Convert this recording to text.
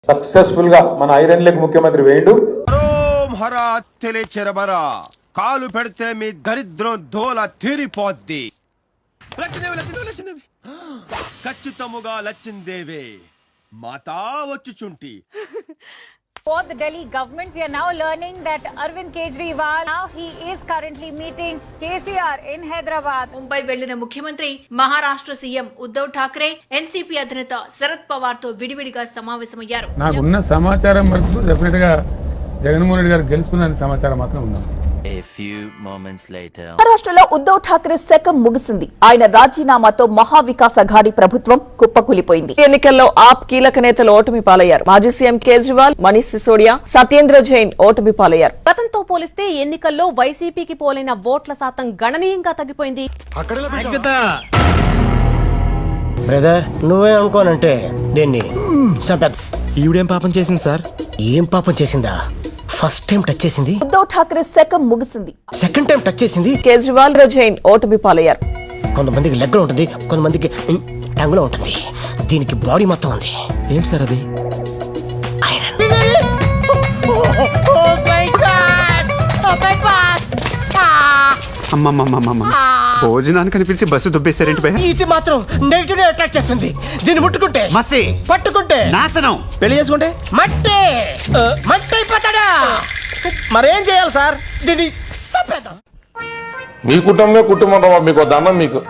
Successful గా మన iron leg ముఖ్యమంత్రి వేయండు. కాలు పెడితే మీ దరిద్రం దోల తీరిపోద్ది. ఖచ్చితముగా లచ్చిందేవే మాతా వచ్చుచుంటి. For the Delhi government, we are now learning that Arvind Kejriwal, now he is currently meeting KCR in Hyderabad. Mumbai వెళ్లిన ముఖ్యమంత్రి మహారాష్ట్ర సీఎం ఉద్ధవ్ ఠాక్రే ఎన్సీపీ అధినేత శరద్ పవార్ తో విడివిడిగా సమావేశమయ్యారు. నాకున్న సమాచారం వరకు డెఫినెట్ గా జగన్మోహన్ రెడ్డి గారు గెలుచుకున్న సమాచారం మాత్రం ఉన్నాం. A few moments later. మహారాష్ట్రలో ఉద్ధవ్ ఠాక్రే శకం ముగిసింది. ఆయన రాజీనామాతో మహావికాస్ అఘాడీ ప్రభుత్వం కుప్పకూలిపోయింది. ఎన్నికల్లో ఆప్ కీలక నేతలు ఓటమి పాలయ్యారు. మాజీ సీఎం కేజ్రీవాల్, మనీష్ సిసోడియా, సత్యేంద్ర జైన్ ఓటమి పాలయ్యారు. గతంతో పోలిస్తే ఎన్నికల్లో వైసీపీకి పోలైన ఓట్ల శాతం గణనీయంగా తగ్గిపోయింది. బ్రదర్ నువ్వే అనుకోనంటే దీన్ని ఈవిడేం పాపం చేసింది సార్? ఏం పాపం చేసిందా? ఫస్ట్ టైం టచ్ చేసింది. ఉద్ధవ్ ఠాక్రే శకం ముగిసింది. సెకండ్ టైం టచ్ చేసింది. కేజ్రీవాల్, జైన్ ఓటమి పాలయ్యారు. కొంతమందికి లెగ్ లో ఉంటుంది, కొంతమందికి టంగ్ లో ఉంటుంది. దీనికి బాడీ మొత్తం ఉంది. ఏంటి సార్ అది? భోజనానికి కనిపించి బస్సు దుబ్బేశారేంటి భయ? ఇది మాత్రం నెగిటివ్ అట్రాక్ట్ చేస్తుంది. దీన్ని ముట్టుకుంటే మసి, పట్టుకుంటే నాశనం, పెళ్లి చేసుకుంటే మట్టి మట్టి అయిపోతాడా? మరేం చేయాలి సార్? దీన్ని మీ కుటుంబమే కుటుంబం, మీకు దండం మీకు.